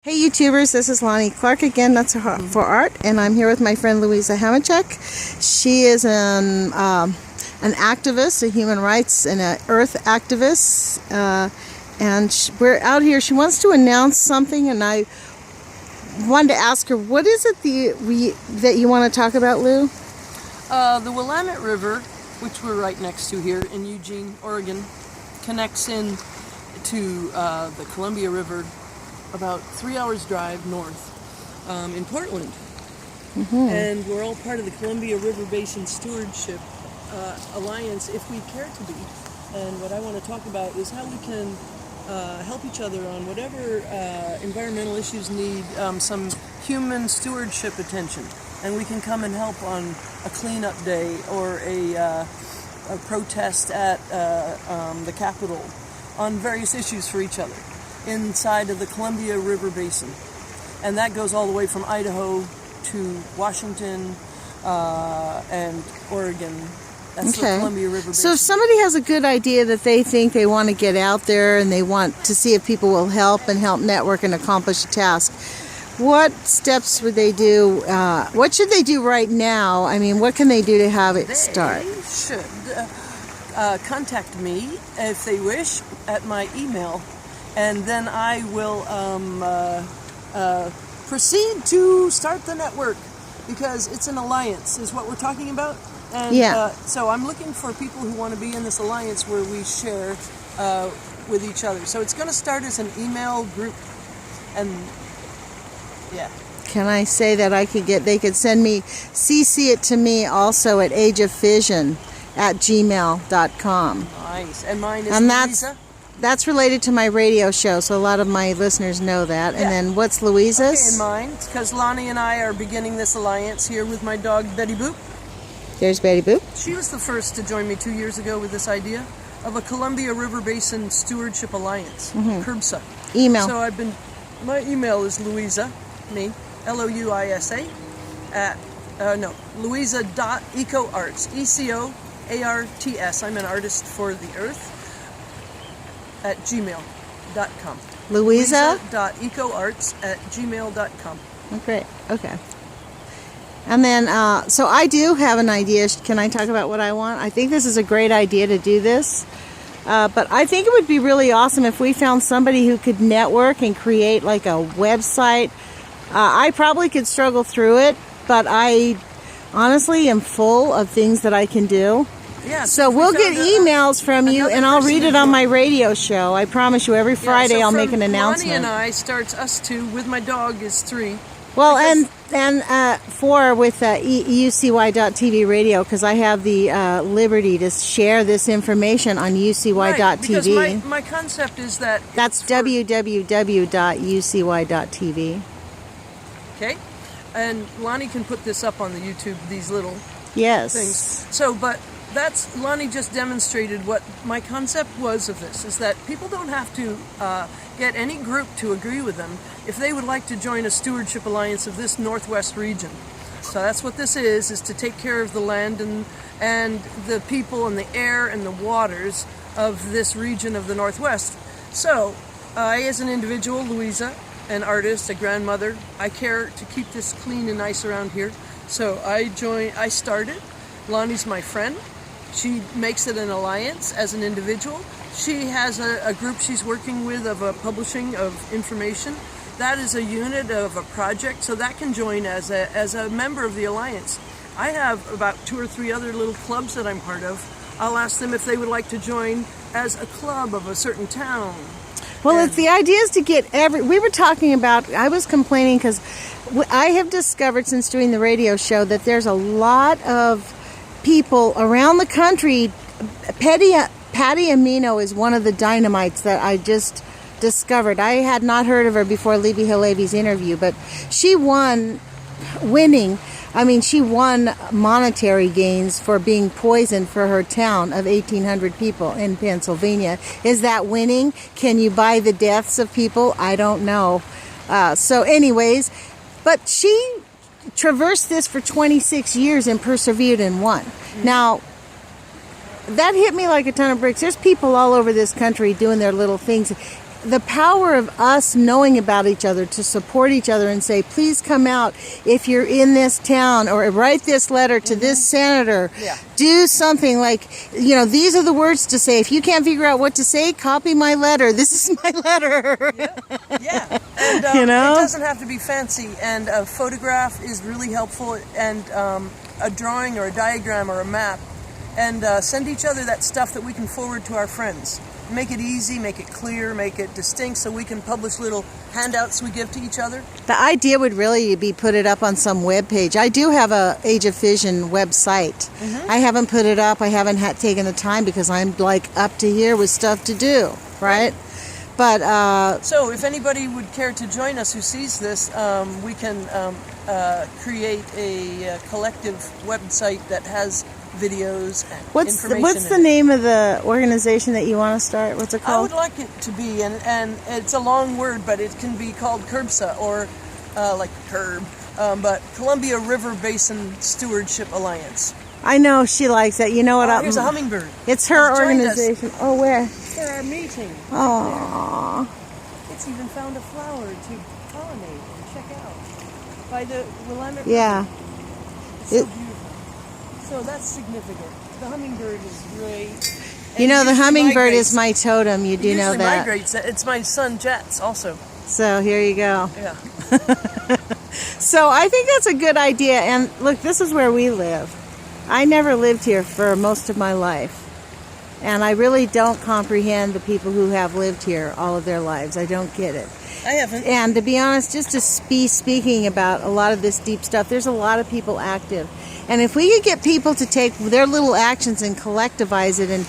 Hey YouTubers, this is Lonnie Clark again, Nuts for Art, and I'm here with my friend Louisa Hamachek. She is an activist, a human rights and an earth activist, and we're out here. She wants to announce something, and I wanted to ask her, what is it that you want to talk about, Lou? The Willamette River, which we're right next to here in Eugene, Oregon, connects in to the Columbia River about 3 hours drive north in Portland. And we're all part of the Columbia River Basin Stewardship Alliance, if we care to be. And what I want to talk about is how we can help each other on whatever environmental issues need some human stewardship attention. And we can come and help on a cleanup day or a protest at the Capitol on various issues for each other inside of the Columbia River Basin. And that goes all the way from Idaho to Washington and Oregon. That's the Columbia River Basin. So if somebody has a good idea that they think they want to get out there and they want to see if people will help network and accomplish a task, what steps would they do? What should they do right now? I mean, what can they do to have it start? They should contact me, if they wish, at my email. And then I will proceed to start the network, because it's an alliance, is what we're talking about. And so I'm looking for people who want to be in this alliance where we share with each other. So it's going to start as an email group, and Can I say that they could send me, CC it to me also at ageoffission@gmail.com. Nice. And mine is Louisa. That's related to my radio show, so a lot of my listeners know that. And then what's Louisa's? Okay, and mine, because Lonnie and I are beginning this alliance here with my dog, Betty Boop. There's Betty Boop. She was the first to join me 2 years ago with this idea of a Columbia River Basin Stewardship Alliance, CRABS. Email. So my email is Louisa, me, Louisa, louisa.ecoarts, ECOARTS. I'm an artist for the earth. At gmail.com. Louisa.ecoarts@gmail.com. Oh, great. Okay. And then, so I do have an idea. Can I talk about what I want? I think this is a great idea to do this. But I think it would be really awesome if we found somebody who could network and create like a website. I probably could struggle through it, but I honestly am full of things that I can do. Yeah, so we'll get emails from you, and I'll read it on my radio show. I promise you, every Friday I'll make an announcement. Lonnie and I starts us two, with my dog is 3. Well, and 4 with UCY.TV radio, because I have the liberty to share this information on UCY.TV. Right, because my concept is that... That's www.ucy.tv. Okay, and Lonnie can put this up on the YouTube, these little things. So, but... Lonnie just demonstrated what my concept was of this, is that people don't have to get any group to agree with them if they would like to join a stewardship alliance of this Northwest region. So that's what this is to take care of the land and the people and the air and the waters of this region of the Northwest. So I, as an individual, Louisa, an artist, a grandmother, I care to keep this clean and nice around here. So I started. Lonnie's my friend. She makes it an alliance as an individual. She has a group she's working with of a publishing of information. That is a unit of a project, so that can join as a member of the alliance. I have about 2 or 3 other little clubs that I'm part of. I'll ask them if they would like to join as a club of a certain town. Well, it's the idea is to get we were talking about, I was complaining because I have discovered since doing the radio show that there's a lot of people around the country. Patty Amino is one of the dynamites that I just discovered. I had not heard of her before Libby Halevi's interview, but she won monetary gains for being poisoned for her town of 1,800 people in Pennsylvania. Is that winning? Can you buy the deaths of people? I don't know. So anyways, but she traversed this for 26 years and persevered and won. Now, that hit me like a ton of bricks. There's people all over this country doing their little things. the power of us knowing about each other to support each other and say, please come out if you're in this town, or write this letter to this senator. Yeah. Do something like, these are the words to say. If you can't figure out what to say, copy my letter. This is my letter. Yeah. And it doesn't have to be fancy. And a photograph is really helpful, and a drawing or a diagram or a map. And send each other that stuff that we can forward to our friends. Make it easy, make it clear, make it distinct, so we can publish little handouts we give to each other. The idea would really be put it up on some web page. I do have a ageoffission website. I haven't put it up. I haven't taken the time because I'm like up to here with stuff to do, right? But so if anybody would care to join us who sees this, we can create a collective website that has videos and information. What's the name of the organization that you want to start? What's it called? I would like it to be, and it's a long word, but it can be called CRBSA, or like CURB, but Columbia River Basin Stewardship Alliance. I know she likes that. You know what? Here's a hummingbird. It's her organization. Oh, where? For our meeting. Oh. It's even found a flower to pollinate and check out by the Willamette River. Yeah. It's so beautiful. So that's significant. The hummingbird is great. The hummingbird is my totem. You do know that. Migrates. It's my son Jets also. So here you go. Yeah. So I think that's a good idea. And look, this is where we live. I never lived here for most of my life. And I really don't comprehend the people who have lived here all of their lives. I don't get it. I haven't. And to be honest, just to be speaking about a lot of this deep stuff, there's a lot of people active. And if we could get people to take their little actions and collectivize it, and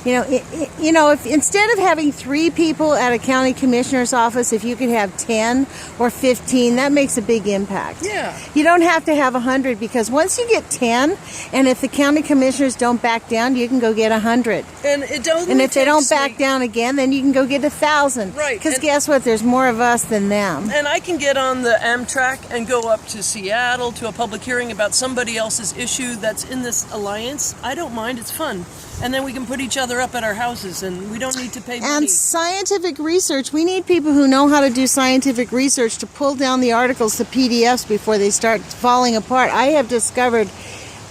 if instead of having 3 people at a county commissioner's office, if you could have 10 or 15, that makes a big impact. Yeah. You don't have to have 100, because once you get 10, and if the county commissioners don't back down, you can go get 100. And if they don't back down again, then you can go get 1,000. Right. Because guess what? There's more of us than them. And I can get on the Amtrak and go up to Seattle to a public hearing about somebody else's issue that's in this alliance. I don't mind. It's fun. And then we can put each other up at our houses, and we don't need to pay money. And scientific research. We need people who know how to do scientific research to pull down the articles to PDFs before they start falling apart. I have discovered,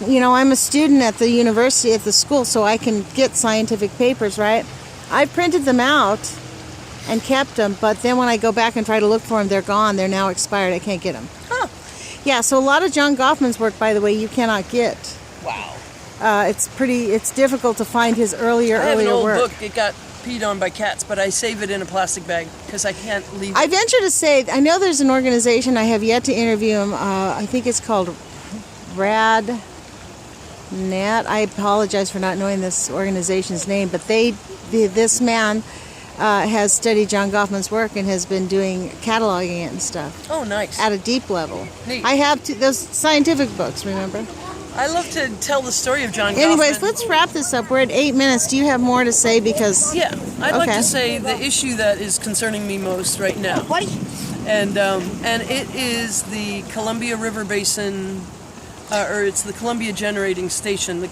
I'm a student at the university, at the school, so I can get scientific papers, right? I printed them out and kept them, but then when I go back and try to look for them, they're gone. They're now expired. I can't get them. Huh. Yeah, so a lot of John Goffman's work, by the way, you cannot get. Wow. It's difficult to find his earlier work. I have an old book. It got peed on by cats, but I save it in a plastic bag because I can't leave it. I venture to say, I know there's an organization, I have yet to interview them. I think it's called RadNet. I apologize for not knowing this organization's name, but this man has studied John Goffman's work and has been doing cataloging it and stuff. Oh, nice. At a deep level. Neat. I have those scientific books, remember? I love to tell the story of John Goffman. Anyways, let's wrap this up. We're at 8 minutes. Do you have more to say? Because I'd like to say the issue that is concerning me most right now, and it is the Columbia River Basin, or it's the Columbia Generating Station, the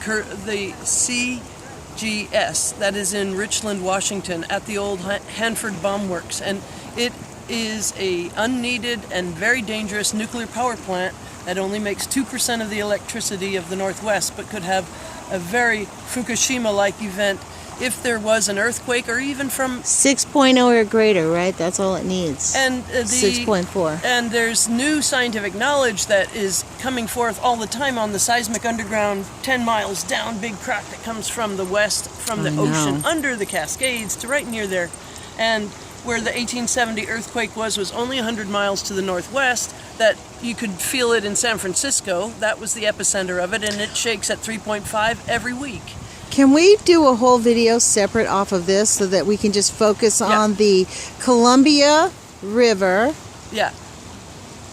CGS that is in Richland, Washington, at the old Hanford Bomb Works, and it is a unneeded and very dangerous nuclear power plant that only makes 2% of the electricity of the Northwest, but could have a very Fukushima-like event if there was an earthquake, or even from 6.0 or greater, right? That's all it needs. And 6.4. And there's new scientific knowledge that is coming forth all the time on the seismic underground 10 miles down big crack that comes from the west, from the ocean under the Cascades to right near there. And where the 1870 earthquake was only 100 miles to the northwest, that you could feel it in San Francisco. That was the epicenter of it, and it shakes at 3.5 every week. Can we do a whole video separate off of this so that we can just focus on the Columbia River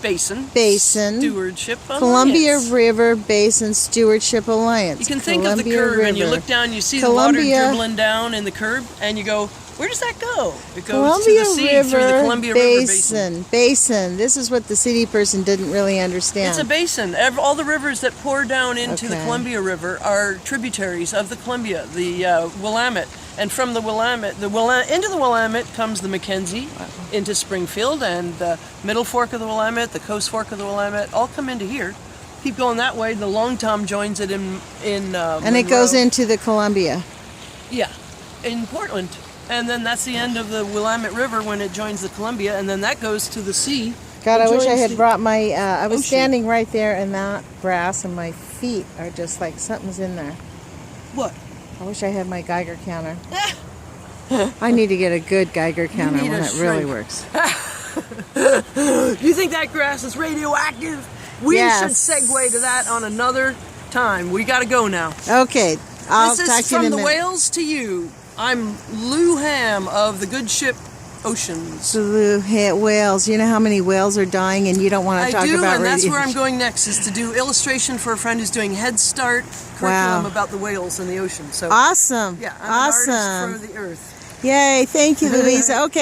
Basin Stewardship Alliance. Columbia River Basin Stewardship Alliance. You can think of the curve, and you look down, you see the water dribbling down in the curve, and you go, Where does that go? It goes Columbia to the sea River through the Columbia Basin. River Basin. This is what the city person didn't really understand. It's a basin. All the rivers that pour down into the Okay. Columbia River are tributaries of the Columbia, the Willamette. And from the Willamette, into the Willamette comes the Mackenzie, into Springfield, and the middle fork of the Willamette, the coast fork of the Willamette, all come into here. Keep going that way. The Long Tom joins it in and it goes into the Columbia. Yeah, in Portland. And then that's the end of the Willamette River when it joins the Columbia, and then that goes to the sea. God, I wish I joins had the brought my, I was ocean. standing right there in that grass and my feet are just like something's in there. What? I wish I had my Geiger counter. I need to get a good Geiger counter need when a it really shrink. works. You think that grass is radioactive? We Yes. should segue to that on another time. We got to go now. Okay, I'll This talk is to you in from a the minute. whales to you. I'm Lou Ham of the good ship Oceans. Blue whales. You know how many whales are dying and you don't want to talk I do, about and that's where I'm radiation. going next, is to do illustration for a friend who's doing Head Start curriculum about the whales in the ocean. So Awesome. yeah, I'm awesome. an artist for the earth. Yay, thank you, Louisa. Okay.